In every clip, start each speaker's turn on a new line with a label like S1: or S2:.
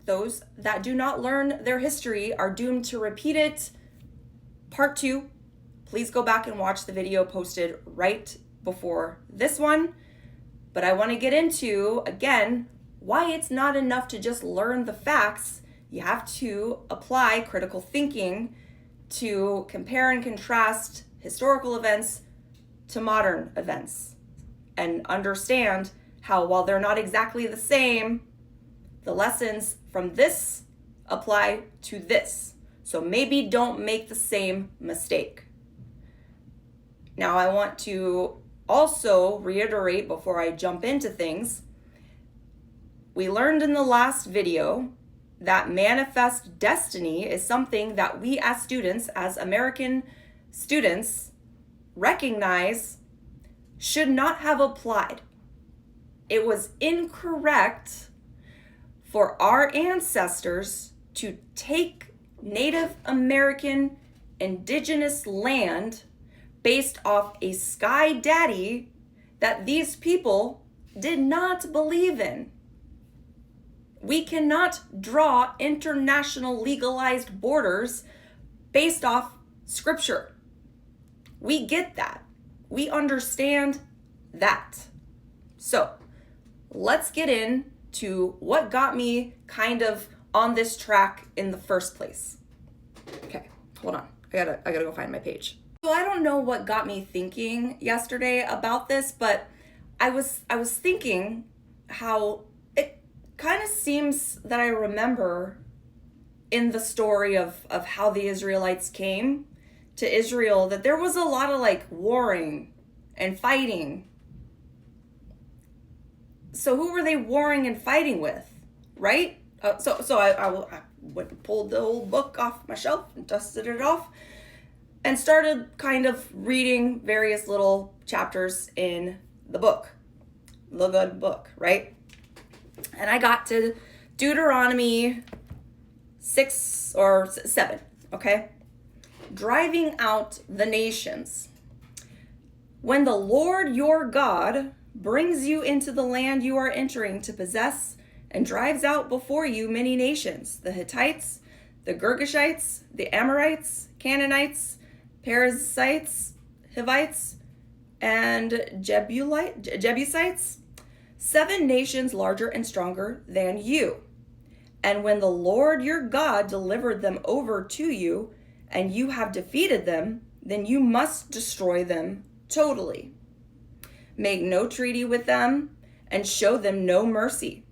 S1: those that do not learn their history are doomed to repeat it. Part 2, please go back and watch the video posted right before this one. But I want to get into, again, why it's not enough to just learn the facts. You have to apply critical thinking to compare and contrast historical events to modern events and understand how, while they're not exactly the same, the lessons from this apply to this. So maybe don't make the same mistake. Now, I want to also reiterate before I jump into things, we learned in the last video that manifest destiny is something that we as students, as American students, recognize should not have applied. It was incorrect for our ancestors to take Native American indigenous land based off a sky daddy that these people did not believe in. We cannot draw international legalized borders based off scripture. We get that. We understand that. So let's get into what got me kind of on this track in the first place. Okay, hold on. I gotta go find my page. So I don't know what got me thinking yesterday about this, but I was thinking how it kind of seems that I remember in the story of how the Israelites came to Israel that there was a lot of like warring and fighting. So who were they warring and fighting with, right? So I went and pulled the old book off my shelf and dusted it off and started kind of reading various little chapters in the book, the good book, right? And I got to Deuteronomy 6 or 7, okay? Driving out the nations. When the Lord your God brings you into the land you are entering to possess and drives out before you many nations, the Hittites, the Girgashites, the Amorites, Canaanites, Perizzites, Hivites, and Jebusites, 7 nations larger and stronger than you. And when the Lord your God delivered them over to you, and you have defeated them, then you must destroy them totally. Make no treaty with them, and show them no mercy.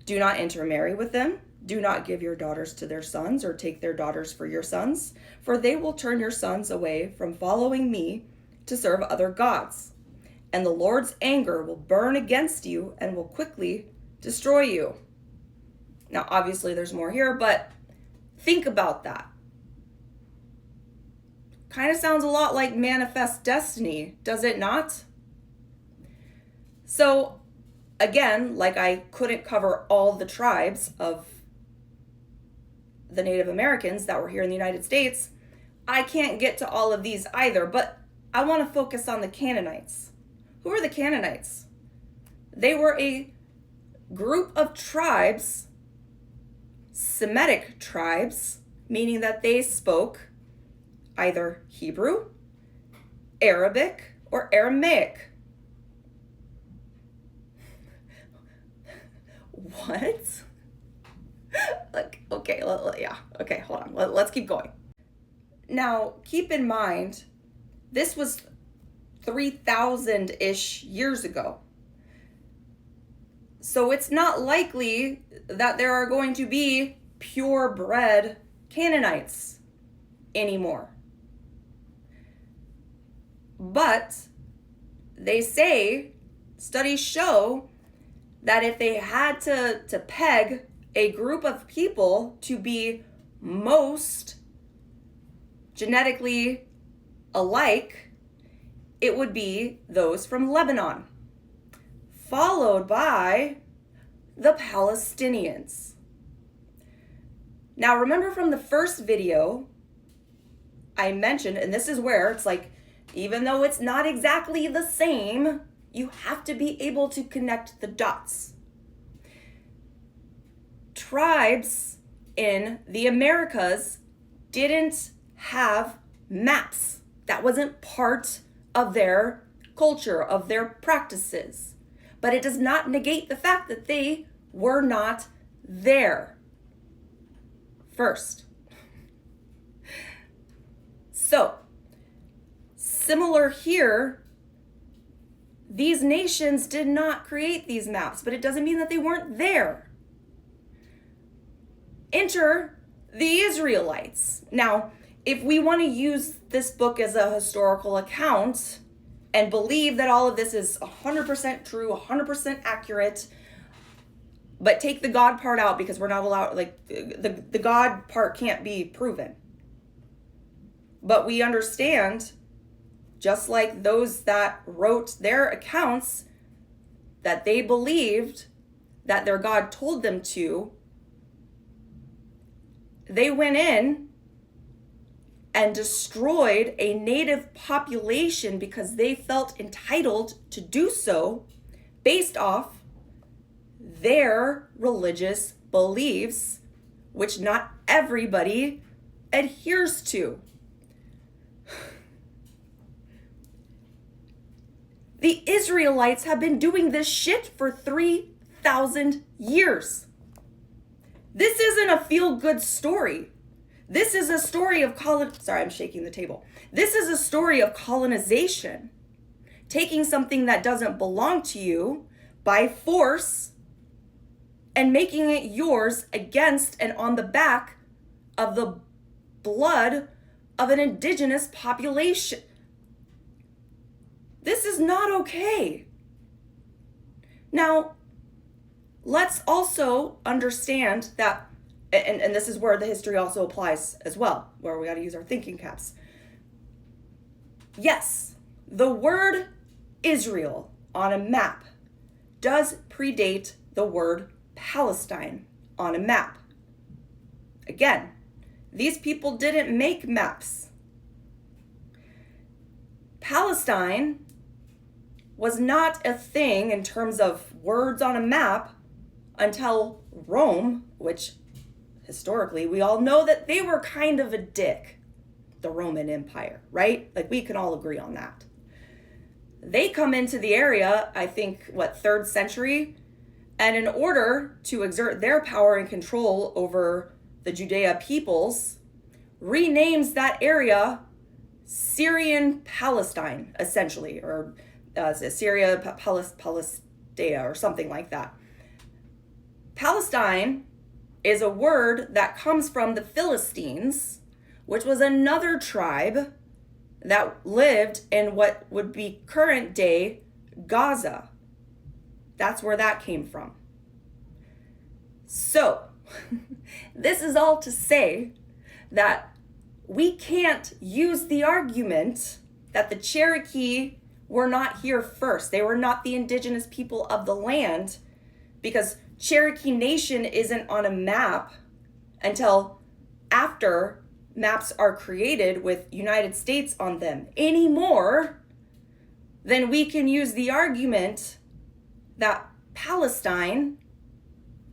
S1: Do not intermarry with them. Do not give your daughters to their sons, or take their daughters for your sons, for they will turn your sons away from following me to serve other gods. And the Lord's anger will burn against you and will quickly destroy you. Now, obviously, there's more here, but think about that. Kind of sounds a lot like manifest destiny, does it not? So, again, like I couldn't cover all the tribes of the Native Americans that were here in the United States, I can't get to all of these either, but I want to focus on the Canaanites. Who are the Canaanites? They were a group of tribes, Semitic tribes, meaning that they spoke either Hebrew, Arabic, or Aramaic. What? Okay, hold on. Let's keep going. Now, keep in mind, this was 3,000-ish years ago. So it's not likely that there are going to be purebred Canaanites anymore. But they say, studies show, that if they had to peg a group of people to be most genetically alike, it would be those from Lebanon, followed by the Palestinians. Now, remember from the first video, I mentioned, and this is where it's like, even though it's not exactly the same, you have to be able to connect the dots. tribes in the Americas didn't have maps. That wasn't part of their culture, of their practices. But it does not negate the fact that they were not there first. So, similar here, these nations did not create these maps, but it doesn't mean that they weren't there. Enter the Israelites. Now, if we want to use this book as a historical account and believe that all of this is 100% true, 100% accurate, but take the God part out because we're not allowed, like, the God part can't be proven. But we understand, just like those that wrote their accounts, that they believed that their God told them to, they went in and destroyed a native population because they felt entitled to do so based off their religious beliefs, which not everybody adheres to. The Israelites have been doing this shit for 3,000 years. This isn't a feel-good story. This is a story of Sorry, I'm shaking the table. This is a story of colonization. Taking something that doesn't belong to you by force and making it yours against and on the back of the blood of an indigenous population. This is not okay. Now, let's also understand that, and this is where the history also applies as well, where we got to use our thinking caps. Yes, the word Israel on a map does predate the word Palestine on a map. Again, these people didn't make maps. Palestine was not a thing in terms of words on a map until Rome, which historically we all know that they were kind of a dick, the Roman Empire, right? Like, we can all agree on that. They come into the area, I think, 3rd century, and in order to exert their power and control over the Judea peoples, renames that area Syrian Palestine, essentially, or Syria, Palestia, or something like that. Palestine is a word that comes from the Philistines, which was another tribe that lived in what would be current day Gaza. That's where that came from. So, this is all to say that we can't use the argument that the Cherokee were not here first. They were not the indigenous people of the land, because Cherokee Nation isn't on a map until after maps are created with United States on them, any more than we can use the argument that Palestine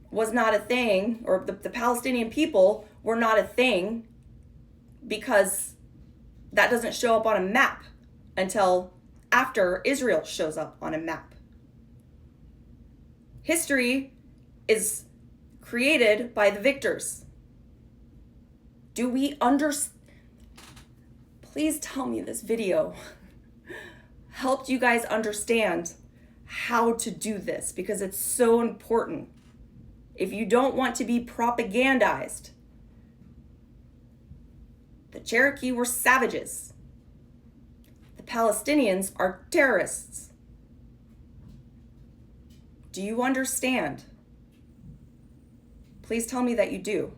S1: was not a thing, or the Palestinian people were not a thing, because that doesn't show up on a map until after Israel shows up on a map. History is created by the victors. Do we understand? Please tell me this video helped you guys understand how to do this, because it's so important. If you don't want to be propagandized, the Cherokee were savages. The Palestinians are terrorists. Do you understand? Please tell me that you do.